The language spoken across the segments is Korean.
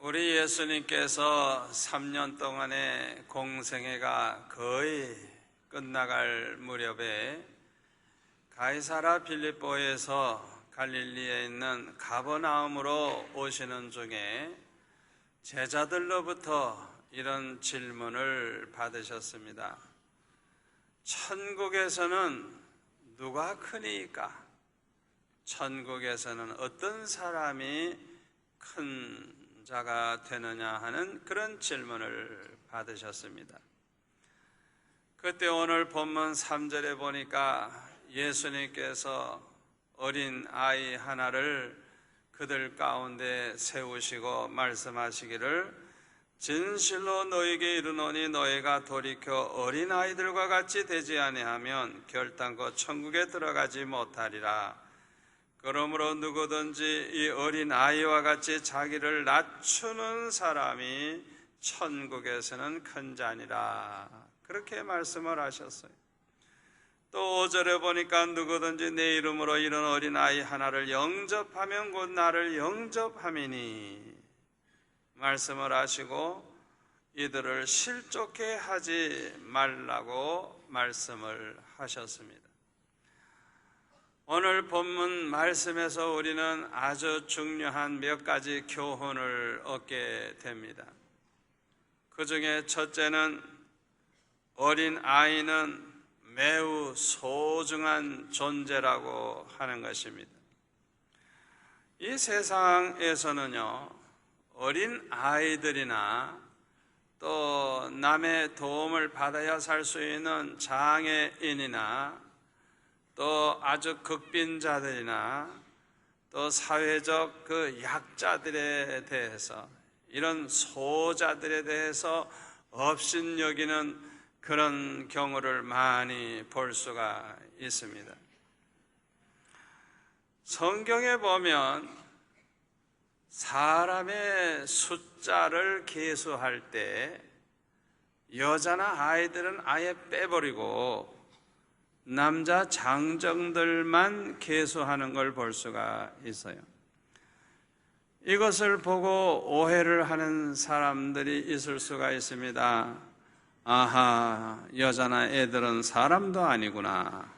우리 예수님께서 3년 동안의 공생애가 거의 끝나갈 무렵에 가이사라 빌립보에서 갈릴리에 있는 가버나움으로 오시는 중에 제자들로부터 이런 질문을 받으셨습니다. 천국에서는 누가 크니까? 천국에서는 어떤 사람이 큰 자가 되느냐 하는 그런 질문을 받으셨습니다. 그때 오늘 본문 3절에 보니까 예수님께서 어린 아이 하나를 그들 가운데 세우시고 말씀하시기를 진실로 너희에게 이르노니 너희가 돌이켜 어린아이들과 같이 되지 아니하면 결단코 천국에 들어가지 못하리라. 그러므로 누구든지 이 어린아이와 같이 자기를 낮추는 사람이 천국에서는 큰 자니라. 그렇게 말씀을 하셨어요. 또 5절에 보니까 누구든지 내 이름으로 이런 어린아이 하나를 영접하면 곧 나를 영접함이니 말씀을 하시고 이들을 실족해 하지 말라고 말씀을 하셨습니다. 오늘 본문 말씀에서 우리는 아주 중요한 몇 가지 교훈을 얻게 됩니다. 그 중에 첫째는 어린 아이는 매우 소중한 존재라고 하는 것입니다. 이 세상에서는요, 어린 아이들이나 또 남의 도움을 받아야 살 수 있는 장애인이나 또 아주 극빈자들이나 또 사회적 그 약자들에 대해서 이런 소자들에 대해서 업신여기는 그런 경우를 많이 볼 수가 있습니다. 성경에 보면 사람의 숫자를 계수할 때 여자나 아이들은 아예 빼버리고 남자 장정들만 계수하는 걸 볼 수가 있어요. 이것을 보고 오해를 하는 사람들이 있을 수가 있습니다. 아하, 여자나 애들은 사람도 아니구나.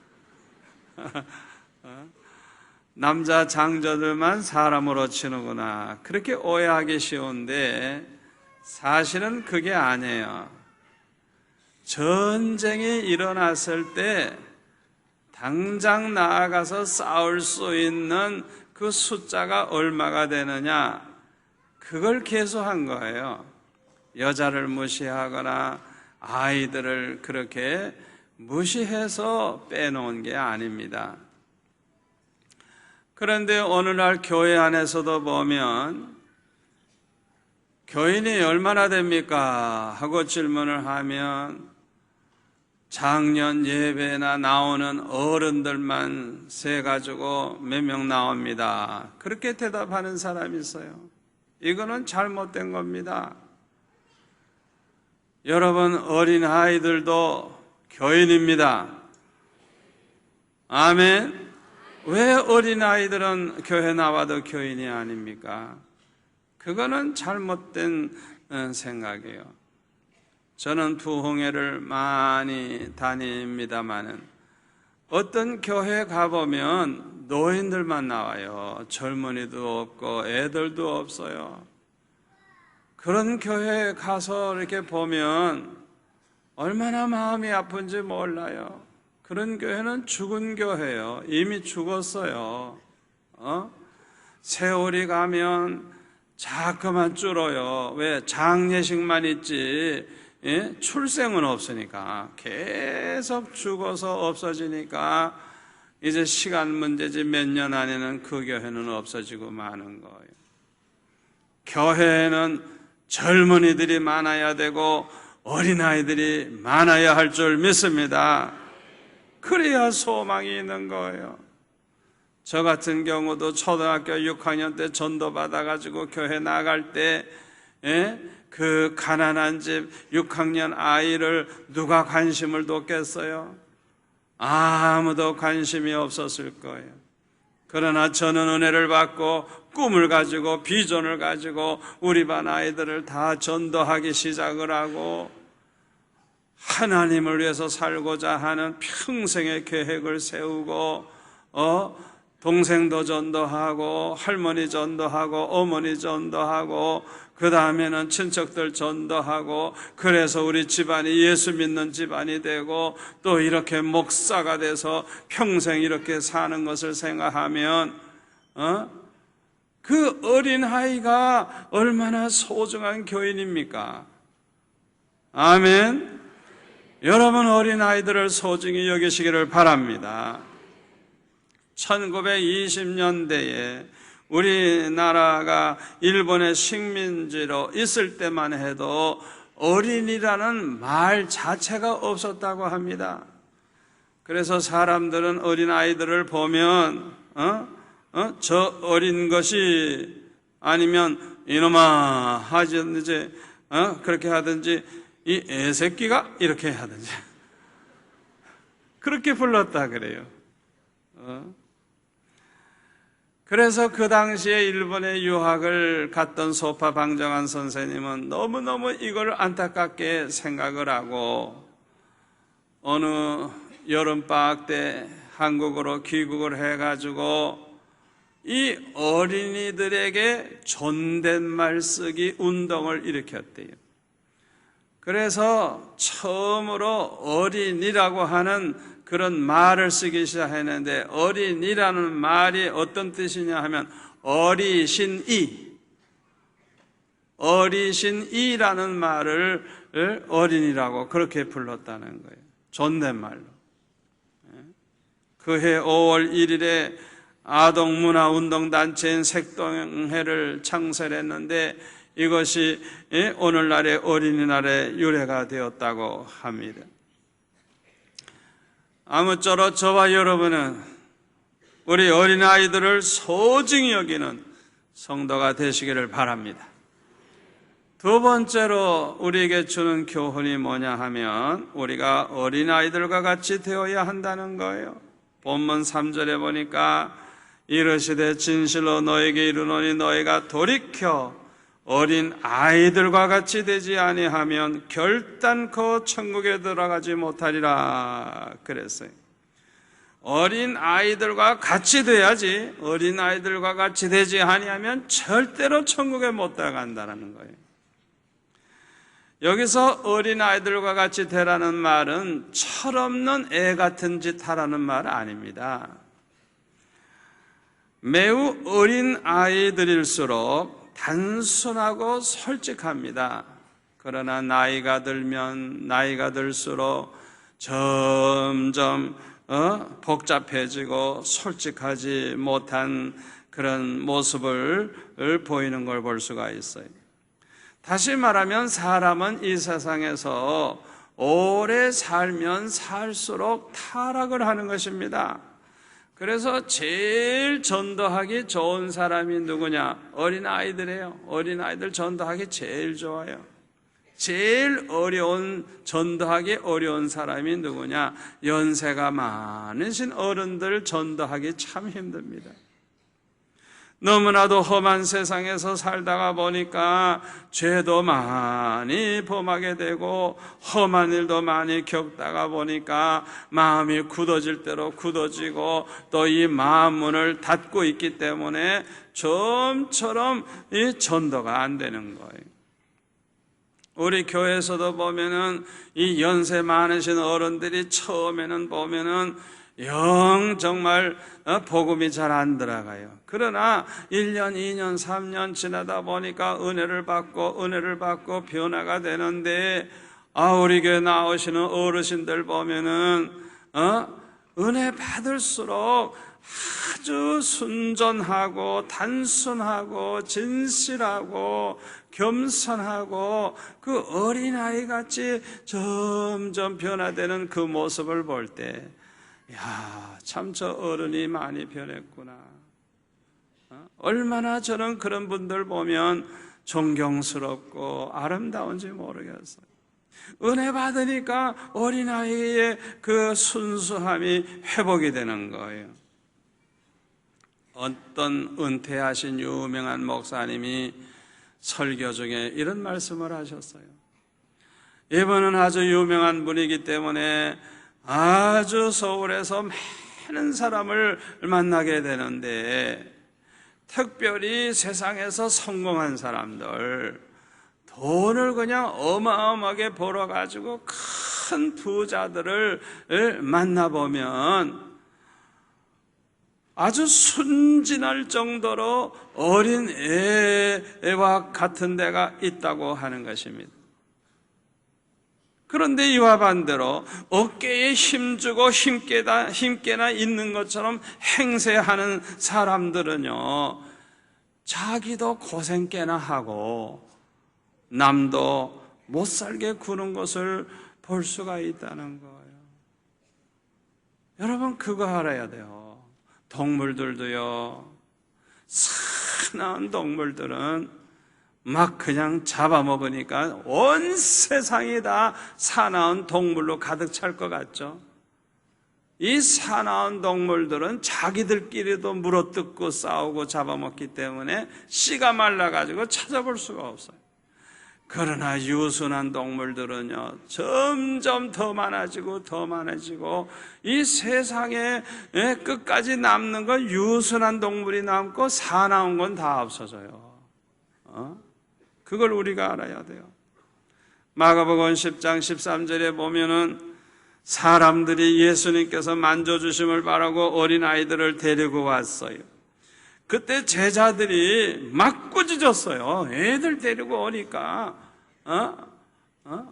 남자 장정들만 사람으로 치는구나. 그렇게 오해하기 쉬운데 사실은 그게 아니에요. 전쟁이 일어났을 때 당장 나아가서 싸울 수 있는 그 숫자가 얼마가 되느냐, 그걸 계수한 거예요. 여자를 무시하거나 아이들을 그렇게 무시해서 빼놓은 게 아닙니다. 그런데 오늘날 교회 안에서도 보면 교인이 얼마나 됩니까? 하고 질문을 하면 작년 예배나 나오는 어른들만 세가지고 몇 명 나옵니다. 그렇게 대답하는 사람이 있어요. 이거는 잘못된 겁니다. 여러분, 어린 아이들도 교인입니다. 아멘. 왜 어린 아이들은 교회 나와도 교인이 아닙니까? 그거는 잘못된 생각이에요. 저는 부흥회를 많이 다닙니다마는 어떤 교회에 가보면 노인들만 나와요. 젊은이도 없고 애들도 없어요. 그런 교회에 가서 이렇게 보면 얼마나 마음이 아픈지 몰라요. 그런 교회는 죽은 교회예요. 이미 죽었어요. 세월이 가면 자꾸만 줄어요. 왜? 장례식만 있지 출생은 없으니까. 계속 죽어서 없어지니까 이제 시간 문제지 몇 년 안에는 그 교회는 없어지고 마는 거예요. 교회에는 젊은이들이 많아야 되고 어린아이들이 많아야 할 줄 믿습니다. 그래야 소망이 있는 거예요. 저 같은 경우도 초등학교 6학년 때 전도 받아가지고 교회 나갈 때 그 가난한 집 6학년 아이를 누가 관심을 뒀겠어요? 아무도 관심이 없었을 거예요. 그러나 저는 은혜를 받고 꿈을 가지고 비전을 가지고 우리 반 아이들을 다 전도하기 시작을 하고 하나님을 위해서 살고자 하는 평생의 계획을 세우고 동생도 전도하고 할머니 전도하고 어머니 전도하고 그 다음에는 친척들 전도하고 그래서 우리 집안이 예수 믿는 집안이 되고 또 이렇게 목사가 돼서 평생 이렇게 사는 것을 생각하면 그 어린아이가 얼마나 소중한 교인입니까? 아멘. 여러분 어린아이들을 소중히 여기시기를 바랍니다. 1920년대에 우리나라가 일본의 식민지로 있을 때만 해도 어린이라는 말 자체가 없었다고 합니다. 그래서 사람들은 어린아이들을 보면 저 어린 것이 아니면 이놈아 하든지 그렇게 하든지 이 애새끼가 이렇게 하든지 그렇게 불렀다 그래요. 그래서 그 당시에 일본에 유학을 갔던 소파 방정환 선생님은 너무너무 이걸 안타깝게 생각을 하고 어느 여름방학 때 한국으로 귀국을 해가지고 이 어린이들에게 존댓말 쓰기 운동을 일으켰대요. 그래서 처음으로 어린이라고 하는 그런 말을 쓰기 시작했는데 어린이라는 말이 어떤 뜻이냐 하면 어리신이라는 말을 어린이라고 그렇게 불렀다는 거예요. 존댓말로. 그해 5월 1일에 아동문화운동단체인 색동회를 창설했는데 이것이 오늘날의 어린이날의 유래가 되었다고 합니다. 아무쪼록 저와 여러분은 우리 어린아이들을 소중히 여기는 성도가 되시기를 바랍니다. 두 번째로 우리에게 주는 교훈이 뭐냐 하면 우리가 어린아이들과 같이 되어야 한다는 거예요. 본문 3절에 보니까 이르시되 진실로 너에게 이르노니 너희가 돌이켜 어린 아이들과 같이 되지 아니하면 결단코 천국에 들어가지 못하리라 그랬어요. 어린 아이들과 같이 돼야지 어린 아이들과 같이 되지 아니하면 절대로 천국에 못 들어간다는 거예요. 여기서 어린 아이들과 같이 되라는 말은 철없는 애 같은 짓 하라는 말 아닙니다. 매우 어린 아이들일수록 단순하고 솔직합니다. 그러나 나이가 들수록 점점 복잡해지고 솔직하지 못한 그런 모습을 보이는 걸 볼 수가 있어요. 다시 말하면 사람은 이 세상에서 오래 살면 살수록 타락을 하는 것입니다. 그래서 제일 전도하기 좋은 사람이 누구냐? 어린아이들이에요. 어린아이들 전도하기 제일 좋아요. 제일 전도하기 어려운 사람이 누구냐? 연세가 많으신 어른들 전도하기 참 힘듭니다. 너무나도 험한 세상에서 살다가 보니까 죄도 많이 범하게 되고 험한 일도 많이 겪다가 보니까 마음이 굳어질 대로 굳어지고 또 이 마음 문을 닫고 있기 때문에 좀처럼 이 전도가 안 되는 거예요. 우리 교회에서도 보면은 이 연세 많으신 어른들이 처음에는 보면은 정말 복음이 잘 안 들어가요. 그러나 1년, 2년, 3년 지나다 보니까 은혜를 받고 변화가 되는데 우리 교회 나오시는 어르신들 보면은 은혜 받을수록 아주 순전하고 단순하고 진실하고 겸손하고 그 어린아이 같이 점점 변화되는 그 모습을 볼 때 참 저 어른이 많이 변했구나. 얼마나 저는 그런 분들 보면 존경스럽고 아름다운지 모르겠어요. 은혜 받으니까 어린아이의 그 순수함이 회복이 되는 거예요. 어떤 은퇴하신 유명한 목사님이 설교 중에 이런 말씀을 하셨어요. 이분은 아주 유명한 분이기 때문에 아주 서울에서 많은 사람을 만나게 되는데, 특별히 세상에서 성공한 사람들, 돈을 그냥 어마어마하게 벌어가지고 큰 부자들을 만나보면 아주 순진할 정도로 어린 애와 같은 데가 있다고 하는 것입니다. 그런데 이와 반대로 어깨에 힘주고 힘께나 있는 것처럼 행세하는 사람들은요, 자기도 고생 꽤나 하고 남도 못 살게 구는 것을 볼 수가 있다는 거예요. 여러분, 그거 알아야 돼요. 동물들도요, 사나운 동물들은 막 그냥 잡아먹으니까 온 세상이 다 사나운 동물로 가득 찰 것 같죠? 이 사나운 동물들은 자기들끼리도 물어뜯고 싸우고 잡아먹기 때문에 씨가 말라가지고 찾아볼 수가 없어요. 그러나 유순한 동물들은요, 점점 더 많아지고 더 많아지고, 이 세상에 끝까지 남는 건 유순한 동물이 남고 사나운 건 다 없어져요. 그걸 우리가 알아야 돼요. 마가복음 10장 13절에 보면은 사람들이 예수님께서 만져주심을 바라고 어린아이들을 데리고 왔어요. 그때 제자들이 막 꾸짖었어요. 애들 데리고 오니까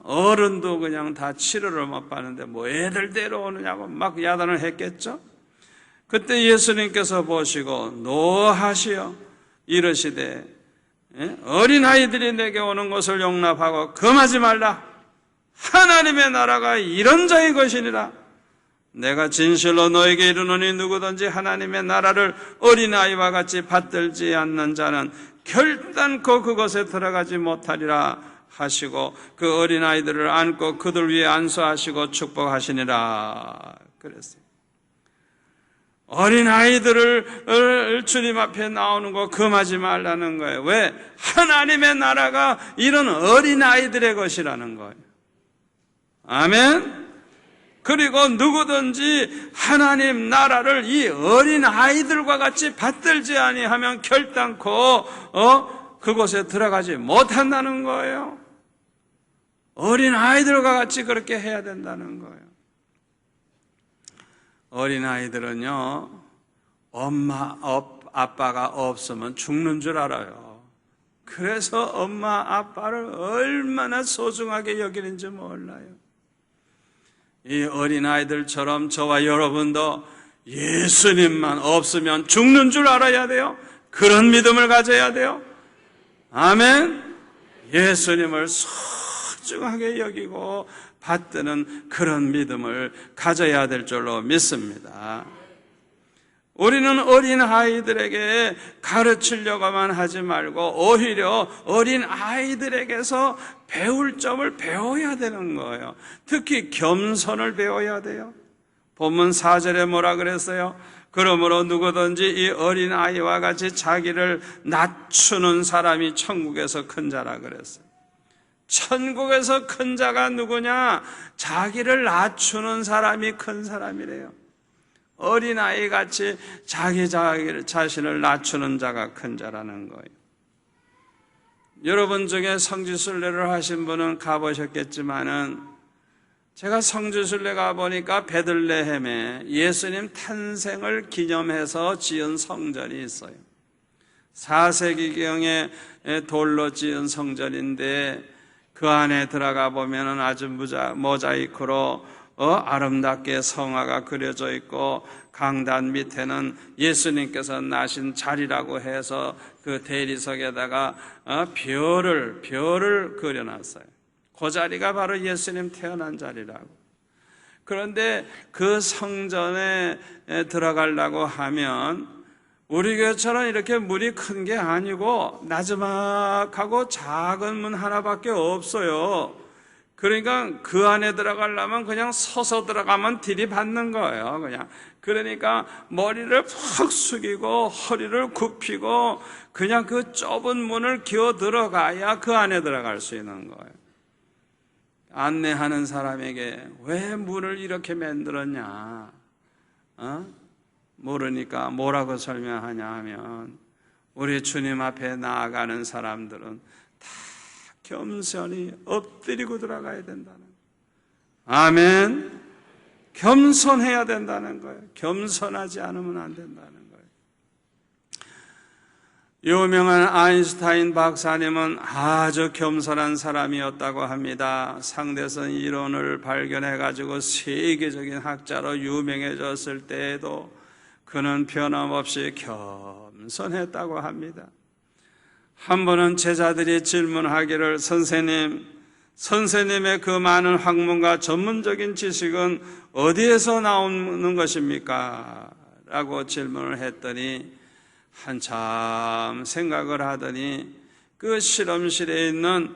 어른도 그냥 다 치료를 못 받는데 뭐 애들 데려오느냐고 막 야단을 했겠죠. 그때 예수님께서 보시고 노하시어 이르시되 어린아이들이 내게 오는 것을 용납하고 금하지 말라. 하나님의 나라가 이런 자의 것이니라. 내가 진실로 너에게 이르노니 누구든지 하나님의 나라를 어린아이와 같이 받들지 않는 자는 결단코 그것에 들어가지 못하리라 하시고, 그 어린아이들을 안고 그들 위에 안수하시고 축복하시니라 그랬어요. 어린아이들을 주님 앞에 나오는 거 금하지 말라는 거예요. 왜? 하나님의 나라가 이런 어린아이들의 것이라는 거예요. 아멘. 그리고 누구든지 하나님 나라를 이 어린아이들과 같이 받들지 아니하면 결단코 그곳에 들어가지 못한다는 거예요. 어린아이들과 같이 그렇게 해야 된다는 거예요. 어린아이들은요, 엄마, 아빠가 없으면 죽는 줄 알아요. 그래서 엄마, 아빠를 얼마나 소중하게 여기는지 몰라요. 이 어린아이들처럼 저와 여러분도 예수님만 없으면 죽는 줄 알아야 돼요. 그런 믿음을 가져야 돼요. 아멘. 예수님을 소중하게 여기고 받드는 그런 믿음을 가져야 될 줄로 믿습니다. 우리는 어린아이들에게 가르치려고만 하지 말고 오히려 어린아이들에게서 배울 점을 배워야 되는 거예요. 특히 겸손을 배워야 돼요. 본문 4절에 뭐라 그랬어요? 그러므로 누구든지 이 어린아이와 같이 자기를 낮추는 사람이 천국에서 큰 자라 그랬어요. 천국에서 큰 자가 누구냐? 자기를 낮추는 사람이 큰 사람이래요. 어린아이같이 자기 자신을 낮추는 자가 큰 자라는 거예요. 여러분 중에 성지순례를 하신 분은 가보셨겠지만은, 제가 성지순례 가보니까 베들레헴에 예수님 탄생을 기념해서 지은 성전이 있어요. 4세기경에 돌로 지은 성전인데, 그 안에 들어가 보면은 아주 모자이크로 아름답게 성화가 그려져 있고, 강단 밑에는 예수님께서 나신 자리라고 해서 그 대리석에다가 별을 그려놨어요. 그 자리가 바로 예수님 태어난 자리라고. 그런데 그 성전에 들어가려고 하면 우리 교회처럼 이렇게 문이 큰 게 아니고 나지막하고 작은 문 하나밖에 없어요. 그러니까 그 안에 들어가려면 그냥 서서 들어가면 들이받는 거예요. 그냥. 그러니까 머리를 푹 숙이고 허리를 굽히고 그냥 그 좁은 문을 기어 들어가야 그 안에 들어갈 수 있는 거예요. 안내하는 사람에게 왜 문을 이렇게 만들었냐? 모르니까 뭐라고 설명하냐 하면 우리 주님 앞에 나아가는 사람들은 다 겸손히 엎드리고 들어가야 된다는 거예요. 아멘. 겸손해야 된다는 거예요. 겸손하지 않으면 안 된다는 거예요. 유명한 아인슈타인 박사님은 아주 겸손한 사람이었다고 합니다. 상대성 이론을 발견해가지고 세계적인 학자로 유명해졌을 때에도 그는 변함없이 겸손했다고 합니다. 한 번은 제자들이 질문하기를 선생님의 그 많은 학문과 전문적인 지식은 어디에서 나오는 것입니까? 라고 질문을 했더니 한참 생각을 하더니 그 실험실에 있는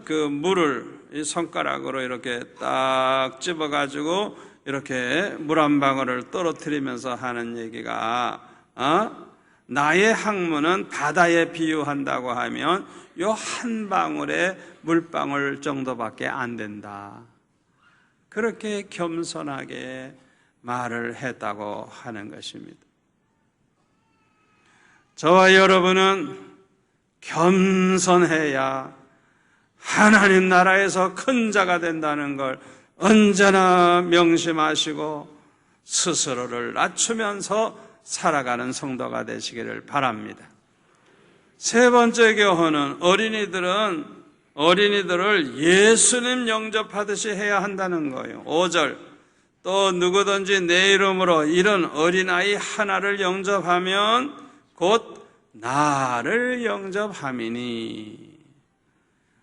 그 물을 이 손가락으로 이렇게 딱 집어가지고 이렇게 물 한 방울을 떨어뜨리면서 하는 얘기가 나의 학문은 바다에 비유한다고 하면 요 한 방울의 물방울 정도밖에 안 된다. 그렇게 겸손하게 말을 했다고 하는 것입니다. 저와 여러분은 겸손해야 하나님 나라에서 큰 자가 된다는 걸 언제나 명심하시고 스스로를 낮추면서 살아가는 성도가 되시기를 바랍니다. 세 번째 교훈은 어린이들을 예수님 영접하듯이 해야 한다는 거예요. 5절, 또 누구든지 내 이름으로 이런 어린아이 하나를 영접하면 곧 나를 영접함이니.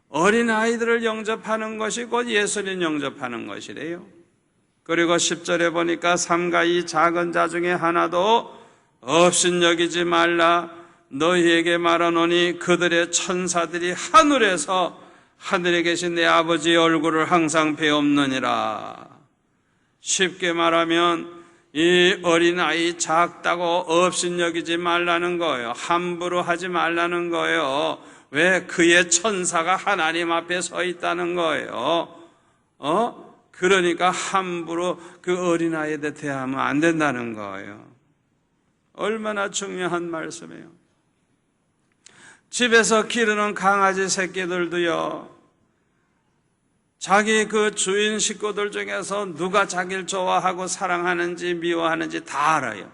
어린아이들을 영접하는 것이 곧 예수님 영접하는 것이래요. 그리고 10절에 보니까 삼가 이 작은 자 중에 하나도 업신여기지 말라. 너희에게 말하노니 그들의 천사들이 하늘에 계신 내 아버지의 얼굴을 항상 배옵느니라. 쉽게 말하면 이 어린아이 작다고 업신여기지 말라는 거예요. 함부로 하지 말라는 거예요. 왜? 그의 천사가 하나님 앞에 서 있다는 거예요. 그러니까 함부로 그 어린아이에 대하면 안 된다는 거예요. 얼마나 중요한 말씀이에요. 집에서 기르는 강아지 새끼들도요, 자기 그 주인 식구들 중에서 누가 자기를 좋아하고 사랑하는지 미워하는지 다 알아요.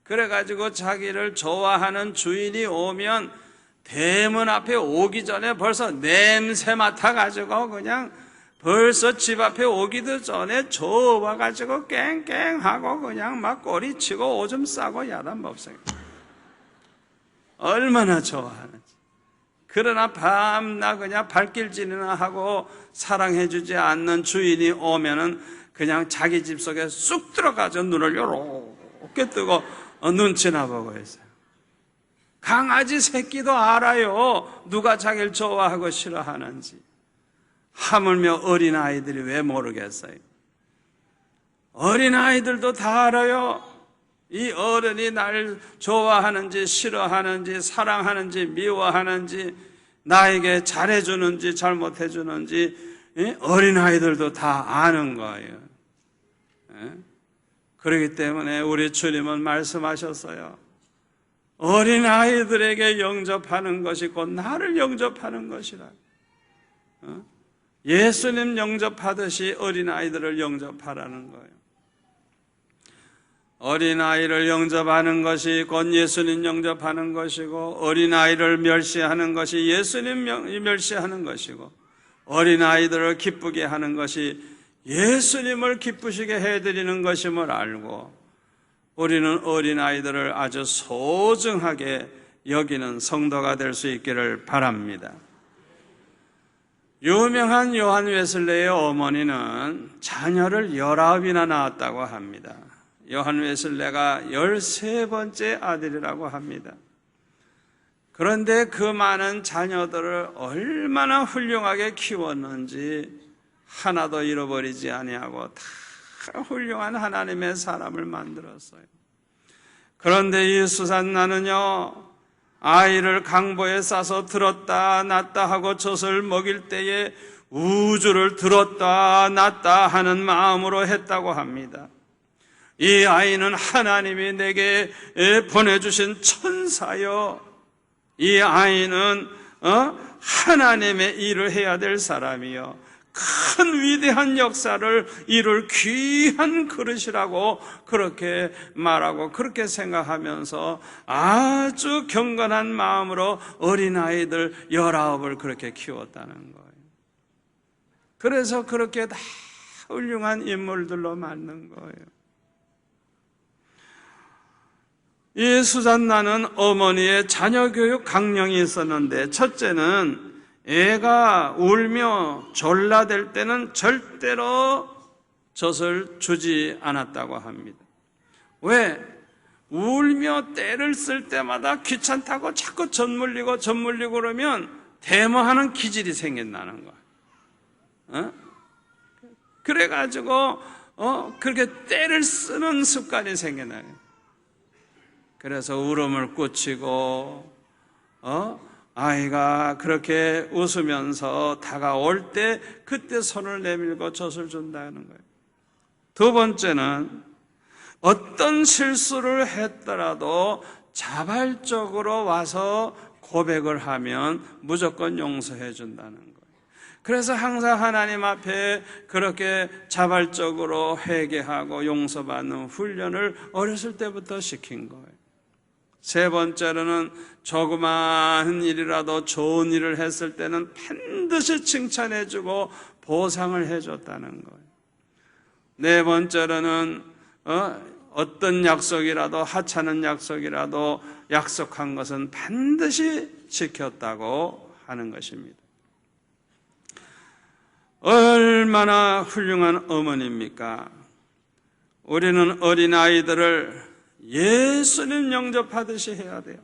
그래가지고 자기를 좋아하는 주인이 오면 대문 앞에 오기 전에 벌써 냄새 맡아가지고 그냥 벌써 집 앞에 오기도 전에 좋아가지고 깽깽하고 그냥 막 꼬리치고 오줌 싸고 야단 법석이에요. 얼마나 좋아하는지. 그러나 밤낮 그냥 발길질이나 하고 사랑해주지 않는 주인이 오면은 그냥 자기 집 속에 쑥 들어가서 눈을 요렇게 뜨고 눈치나 보고 있어요. 강아지 새끼도 알아요. 누가 자기를 좋아하고 싫어하는지. 하물며 어린아이들이 왜 모르겠어요? 어린아이들도 다 알아요. 이 어른이 나를 좋아하는지 싫어하는지 사랑하는지 미워하는지 나에게 잘해주는지 잘못해주는지 어린아이들도 다 아는 거예요. 그렇기 때문에 우리 주님은 말씀하셨어요. 어린아이들에게 영접하는 것이 곧 나를 영접하는 것이라. 예수님 영접하듯이 어린아이들을 영접하라는 거예요. 어린아이를 영접하는 것이 곧 예수님 영접하는 것이고, 어린아이를 멸시하는 것이 예수님 멸시하는 것이고, 어린아이들을 기쁘게 하는 것이 예수님을 기쁘시게 해드리는 것임을 알고, 우리는 어린아이들을 아주 소중하게 여기는 성도가 될 수 있기를 바랍니다. 유명한 요한 웨슬레의 어머니는 자녀를 19이나 낳았다고 합니다. 요한 웨슬레가 13번째 아들이라고 합니다. 그런데 그 많은 자녀들을 얼마나 훌륭하게 키웠는지 하나도 잃어버리지 아니하고 다 훌륭한 하나님의 사람을 만들었어요. 그런데 이 수산나는요, 아이를 강보에 싸서 들었다 놨다 하고 젖을 먹일 때에 우주를 들었다 놨다 하는 마음으로 했다고 합니다. 이 아이는 하나님이 내게 보내주신 천사요, 이 아이는 하나님의 일을 해야 될 사람이요, 큰 위대한 역사를 이룰 귀한 그릇이라고 그렇게 말하고 그렇게 생각하면서 아주 경건한 마음으로 어린아이들 19을 그렇게 키웠다는 거예요. 그래서 그렇게 다 훌륭한 인물들로 만든 거예요. 이 수산나는 어머니의 자녀 교육 강령이 있었는데, 첫째는 애가 울며 졸라댈 때는 절대로 젖을 주지 않았다고 합니다. 왜? 울며 떼를 쓸 때마다 귀찮다고 자꾸 젖 물리고 그러면 대모하는 기질이 생긴다는 거야. 그래가지고 그렇게 떼를 쓰는 습관이 생긴다는 거야. 그래서 울음을 꽂히고 아이가 그렇게 웃으면서 다가올 때 그때 손을 내밀고 젖을 준다는 거예요. 두 번째는 어떤 실수를 했더라도 자발적으로 와서 고백을 하면 무조건 용서해 준다는 거예요. 그래서 항상 하나님 앞에 그렇게 자발적으로 회개하고 용서받는 훈련을 어렸을 때부터 시킨 거예요. 세 번째로는 조그마한 일이라도 좋은 일을 했을 때는 반드시 칭찬해주고 보상을 해줬다는 거예요. 네 번째로는 어떤 약속이라도, 하찮은 약속이라도 약속한 것은 반드시 지켰다고 하는 것입니다. 얼마나 훌륭한 어머니입니까? 우리는 어린아이들을 예수님 영접하듯이 해야 돼요.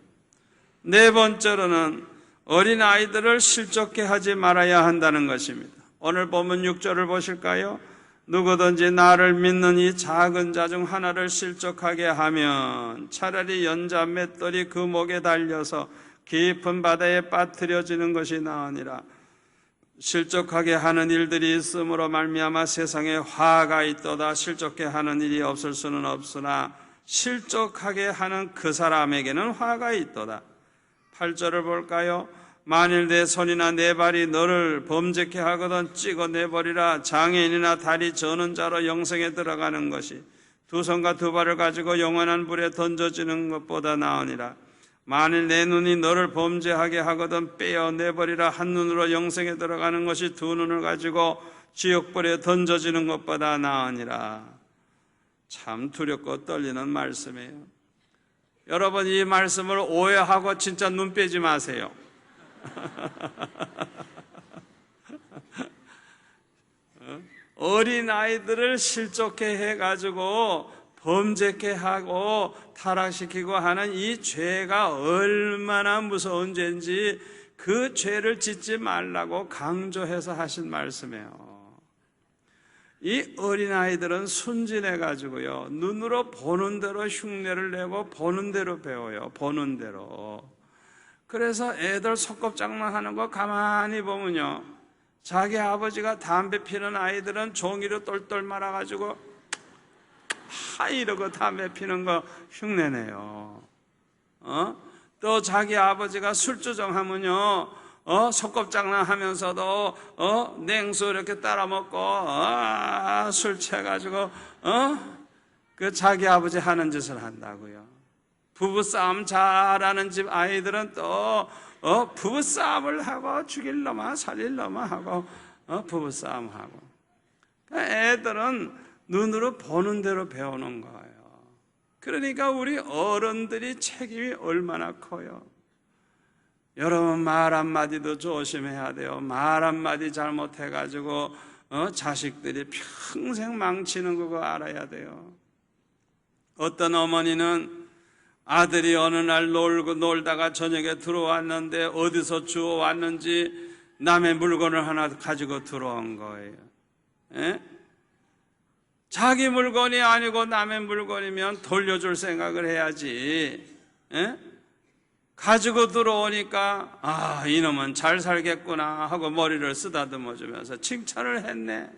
네 번째로는 어린아이들을 실족케 하지 말아야 한다는 것입니다. 오늘 본문 6절을 보실까요? 누구든지 나를 믿는 이 작은 자 중 하나를 실족하게 하면 차라리 연자 맷돌이 그 목에 달려서 깊은 바다에 빠뜨려지는 것이 나으니라. 실족하게 하는 일들이 있으므로 말미암아 세상에 화가 있도다. 실족케 하는 일이 없을 수는 없으나 실족하게 하는 그 사람에게는 화가 있도다. 8절을 볼까요? 만일 내 손이나 내 발이 너를 범죄케 하거든 찍어내버리라. 장애인이나 다리 저는 자로 영생에 들어가는 것이 두 손과 두 발을 가지고 영원한 불에 던져지는 것보다 나으니라. 만일 내 눈이 너를 범죄하게 하거든 빼어내버리라. 한 눈으로 영생에 들어가는 것이 두 눈을 가지고 지옥불에 던져지는 것보다 나으니라. 참 두렵고 떨리는 말씀이에요. 여러분, 이 말씀을 오해하고 진짜 눈 빼지 마세요. 어린아이들을 실족해 해가지고 범죄케 하고 타락시키고 하는 이 죄가 얼마나 무서운 죄인지 그 죄를 짓지 말라고 강조해서 하신 말씀이에요. 이 어린아이들은 순진해가지고요, 눈으로 보는 대로 흉내를 내고 보는 대로 배워요. 보는 대로. 그래서 애들 소꿉장난하는 거 가만히 보면요, 자기 아버지가 담배 피는 아이들은 종이로 똘똘 말아가지고 이러고 담배 피는 거 흉내내요. 또 자기 아버지가 술주정하면요, 소꿉장난 하면서도 냉수 이렇게 따라 먹고 술 취해가지고 그 자기 아버지 하는 짓을 한다고요. 부부싸움 잘하는 집 아이들은 또 부부싸움을 하고 죽일 놈아 살릴 놈아 하고 부부싸움하고. 애들은 눈으로 보는 대로 배우는 거예요. 그러니까 우리 어른들이 책임이 얼마나 커요. 여러분, 말 한마디도 조심해야 돼요. 말 한마디 잘못해가지고 자식들이 평생 망치는 거 알아야 돼요. 어떤 어머니는 아들이 어느 날 놀다가 저녁에 들어왔는데 어디서 주워왔는지 남의 물건을 하나 가지고 들어온 거예요. 에? 자기 물건이 아니고 남의 물건이면 돌려줄 생각을 해야지. 에? 가지고 들어오니까 아, 이놈은 잘 살겠구나 하고 머리를 쓰다듬어 주면서 칭찬을 했네.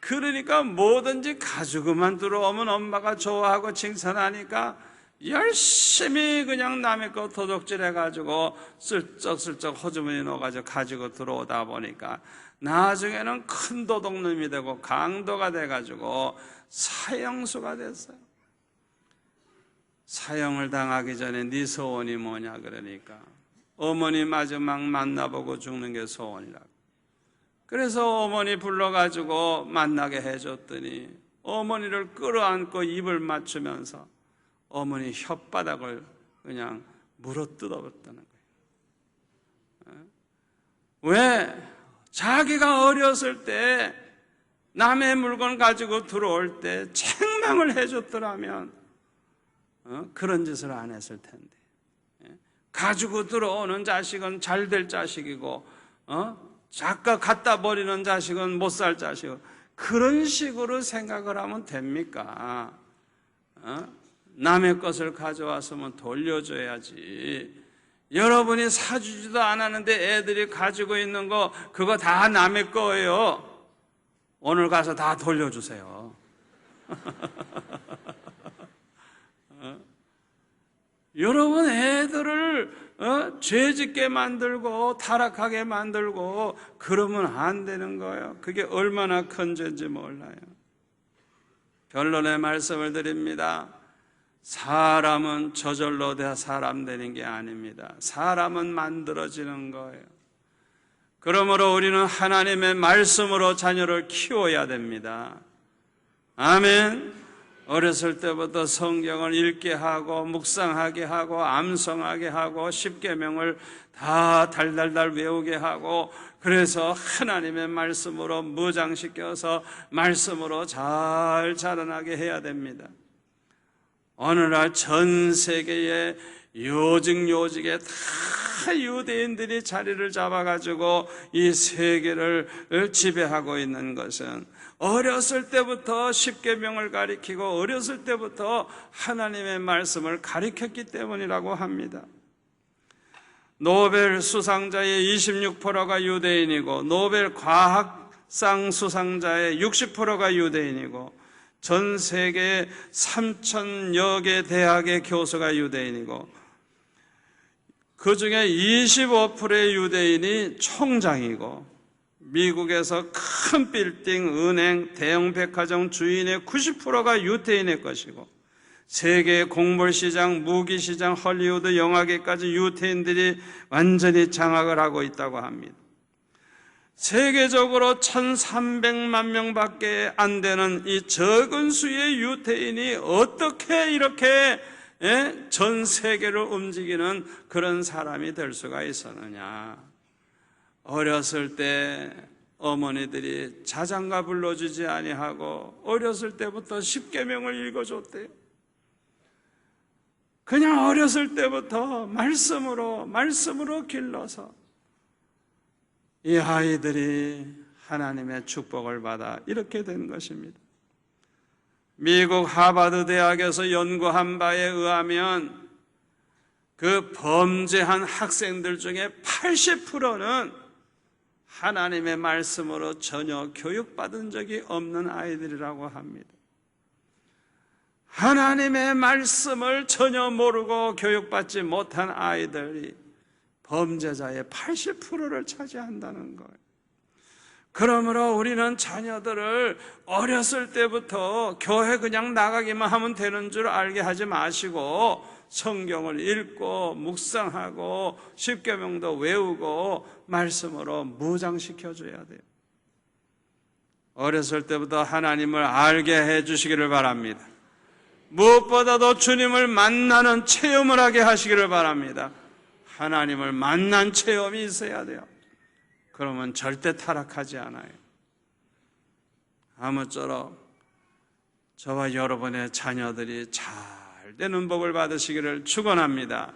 그러니까 뭐든지 가지고만 들어오면 엄마가 좋아하고 칭찬하니까 열심히 그냥 남의 거 도둑질해가지고 슬쩍슬쩍 호주머니에 넣어가지고 가지고 들어오다 보니까 나중에는 큰 도둑놈이 되고 강도가 돼가지고 사형수가 됐어요. 사형을 당하기 전에 네 소원이 뭐냐 그러니까 어머니 마지막 만나보고 죽는 게 소원이라고. 그래서 어머니 불러가지고 만나게 해줬더니 어머니를 끌어안고 입을 맞추면서 어머니 혓바닥을 그냥 물어뜯어버렸다는 거예요. 왜? 자기가 어렸을 때 남의 물건 가지고 들어올 때 책망을 해줬더라면 그런 짓을 안 했을 텐데. 가지고 들어오는 자식은 잘 될 자식이고 작가 갖다 버리는 자식은 못 살 자식이고 그런 식으로 생각을 하면 됩니까? 남의 것을 가져왔으면 돌려줘야지. 여러분이 사주지도 않았는데 애들이 가지고 있는 거 그거 다 남의 거예요. 오늘 가서 다 돌려주세요. 여러분 애들을 죄짓게 만들고 타락하게 만들고 그러면 안 되는 거예요. 그게 얼마나 큰 죄인지 몰라요. 결론의 말씀을 드립니다. 사람은 저절로 사람 되는 게 아닙니다. 사람은 만들어지는 거예요. 그러므로 우리는 하나님의 말씀으로 자녀를 키워야 됩니다. 아멘. 어렸을 때부터 성경을 읽게 하고 묵상하게 하고 암송하게 하고 십계명을 다 달달달 외우게 하고 그래서 하나님의 말씀으로 무장시켜서 말씀으로 잘 자라나게 해야 됩니다. 오늘날 전 세계의 요직요직에 다 유대인들이 자리를 잡아가지고 이 세계를 지배하고 있는 것은 어렸을 때부터 십계명을 가리키고 어렸을 때부터 하나님의 말씀을 가리켰기 때문이라고 합니다. 노벨 수상자의 26%가 유대인이고 노벨 과학상 수상자의 60%가 유대인이고 전 세계 3,000여 개 대학의 교수가 유대인이고 그 중에 25%의 유대인이 총장이고 미국에서 큰 빌딩, 은행, 대형 백화점 주인의 90%가 유대인의 것이고 세계 곡물시장, 무기시장, 헐리우드 영화계까지 유대인들이 완전히 장악을 하고 있다고 합니다. 세계적으로 1,300만 명밖에 안 되는 이 적은 수의 유대인이 어떻게 이렇게 전 세계를 움직이는 그런 사람이 될 수가 있었느냐. 어렸을 때 어머니들이 자장가 불러주지 아니하고 어렸을 때부터 십계명을 읽어줬대요. 그냥 어렸을 때부터 말씀으로 길러서 이 아이들이 하나님의 축복을 받아 이렇게 된 것입니다. 미국 하버드 대학에서 연구한 바에 의하면 그 범죄한 학생들 중에 80%는 하나님의 말씀으로 전혀 교육받은 적이 없는 아이들이라고 합니다. 하나님의 말씀을 전혀 모르고 교육받지 못한 아이들이 범죄자의 80%를 차지한다는 거예요. 그러므로 우리는 자녀들을 어렸을 때부터 교회 그냥 나가기만 하면 되는 줄 알게 하지 마시고 성경을 읽고 묵상하고 십계명도 외우고 말씀으로 무장시켜줘야 돼요. 어렸을 때부터 하나님을 알게 해주시기를 바랍니다. 무엇보다도 주님을 만나는 체험을 하게 하시기를 바랍니다. 하나님을 만난 체험이 있어야 돼요. 그러면 절대 타락하지 않아요. 아무쪼록 저와 여러분의 자녀들이 잘 잘 되는 복을 받으시기를 축원합니다.